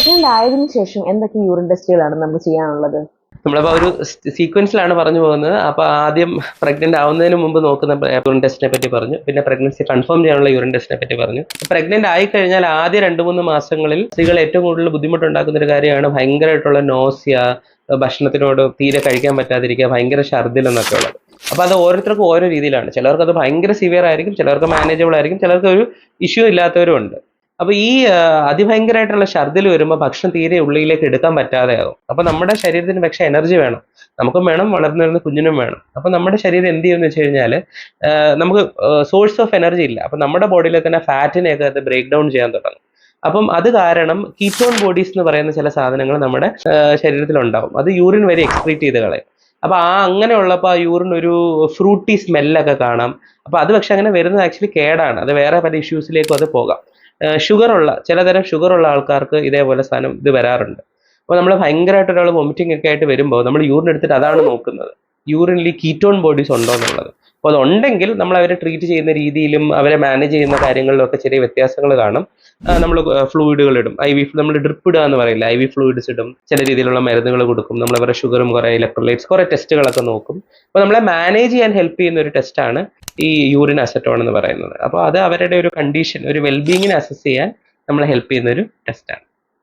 Pregnant ആയതിനു ശേഷം എന്തൊക്കെ യൂറിൻ ടെസ്റ്റുകളാണ് നമുക്ക് ചെയ്യാനുള്ളത്? നമ്മളിപ്പോൾ ഒരു സീക്വൻസിലാണ് പറഞ്ഞു പോകുന്നത്. അപ്പോൾ ആദ്യം പ്രഗ്നന്റ് ആവുന്നതിന് മുമ്പ് നോക്കുന്ന യൂറിൻ ടെസ്റ്റിനെ പറ്റി പറഞ്ഞു. പിന്നെ പ്രഗ്നൻസി കൺഫേം ചെയ്യാനുള്ള യൂറിൻ ടെസ്റ്റിനെ പറ്റി പറഞ്ഞു. പ്രഗ്നന്റ് ആയി കഴിഞ്ഞാൽ ആദ്യ 2-3 മാസങ്ങളിൽ സ്ത്രീകൾ ഏറ്റവും കൂടുതൽ ബുദ്ധിമുട്ടുണ്ടാക്കുന്ന ഒരു കാര്യമാണ് ഭയങ്കരമായിട്ടുള്ള നോസിയ, ഭക്ഷണത്തിനോട് തീരെ കഴിക്കാൻ പറ്റാതിരിക്കുക, ഭയങ്കര ഛർദിൽ എന്നൊക്കെ ഉള്ളത്. അപ്പോൾ അത് ഓരോരുത്തർക്കും ഓരോ രീതിയിലാണ്. ചിലർക്ക് അത് ഭയങ്കര സിവിയർ ആയിരിക്കും, ചിലർക്ക് മാനേജബിൾ ആയിരിക്കും, ചിലർക്ക് ഒരു ഇഷ്യൂ ഇല്ലാത്തവരും ഉണ്ട്. അപ്പൊ ഈ അതിഭയങ്കരമായിട്ടുള്ള ഛർദിൽ വരുമ്പോൾ ഭക്ഷണം തീരെ ഉള്ളിലേക്ക് എടുക്കാൻ പറ്റാതെയാകും. അപ്പൊ നമ്മുടെ ശരീരത്തിന് പക്ഷേ എനർജി വേണം, നമുക്കും വേണം, വളർന്നു വരുന്ന കുഞ്ഞിനും വേണം. അപ്പൊ നമ്മുടെ ശരീരം എന്ത് ചെയ്യുമെന്ന് വെച്ച് കഴിഞ്ഞാൽ നമുക്ക് സോഴ്സ് ഓഫ് എനർജി ഇല്ല. അപ്പൊ നമ്മുടെ ബോഡിയിലെ തന്നെ ഫാറ്റിനെയൊക്കെ അത് ബ്രേക്ക് ഡൗൺ ചെയ്യാൻ തുടങ്ങും. അപ്പം അത് കാരണം കീറ്റോൺ ബോഡീസ് എന്ന് പറയുന്ന ചില സാധനങ്ങൾ നമ്മുടെ ശരീരത്തിൽ ഉണ്ടാവും. അത് യൂറിൻ വരെ എക്സ്ക്രീറ്റ് ചെയ്ത് കളയും. അപ്പൊ അങ്ങനെയുള്ളപ്പോൾ ആ യൂറിൻ ഒരു ഫ്രൂട്ടി സ്മെല്ലൊക്കെ കാണാം. അപ്പൊ അത് പക്ഷെ അങ്ങനെ വരുന്നത് ആക്ച്വലി കേടാണ്. അത് വേറെ പല ഇഷ്യൂസിലേക്കും അത് പോകാം. ചിലതരം ഷുഗറുള്ള ആൾക്കാർക്ക് ഇതേപോലെ സാധനം ഇത് വരാറുണ്ട്. അപ്പോൾ നമ്മൾ ഭയങ്കരമായിട്ട് ഒരാൾ വൊമിറ്റിംഗ് ഒക്കെ ആയിട്ട് വരുമ്പോൾ നമ്മൾ യൂറിൻ എടുത്തിട്ട് അതാണ് നോക്കുന്നത്, യൂറിനിൽ കീറ്റോൺ ബോഡീസ് ഉണ്ടോ എന്നുള്ളത്. അപ്പോൾ അതുണ്ടെങ്കിൽ നമ്മൾ അവരെ ട്രീറ്റ് ചെയ്യുന്ന രീതിയിലും അവരെ മാനേജ് ചെയ്യുന്ന കാര്യങ്ങളിലും ഒക്കെ ചെറിയ വ്യത്യാസങ്ങൾ കാണും. നമ്മൾ ഫ്ലൂയിഡുകൾ ഇടും, നമ്മൾ ഡ്രിപ്പ് ഇടുക എന്ന് പറയില്ല, IV ഫ്ലൂയിഡ്സ് ഇടും, ചില രീതിയിലുള്ള മരുന്നുകൾ കൊടുക്കും, നമ്മൾ അവരുടെ ഷുഗറും കുറേ ഇലക്ട്രോലൈറ്റ്സ് കുറേ ടെസ്റ്റുകളൊക്കെ നോക്കും. അപ്പോൾ നമ്മളെ മാനേജ് ചെയ്യാൻ ഹെൽപ്പ് ചെയ്യുന്ന ഒരു ടെസ്റ്റാണ് ഈ യൂറിൻ അസറ്റോൺ എന്ന് പറയുന്നത്. അപ്പോൾ അത് അവരുടെ ഒരു കണ്ടീഷൻ, ഒരു വെൽബീങ്ങിനെ അസസ് ചെയ്യാൻ നമ്മളെ ഹെൽപ്പ് ചെയ്യുന്ന ഒരു ടെസ്റ്റാണ്.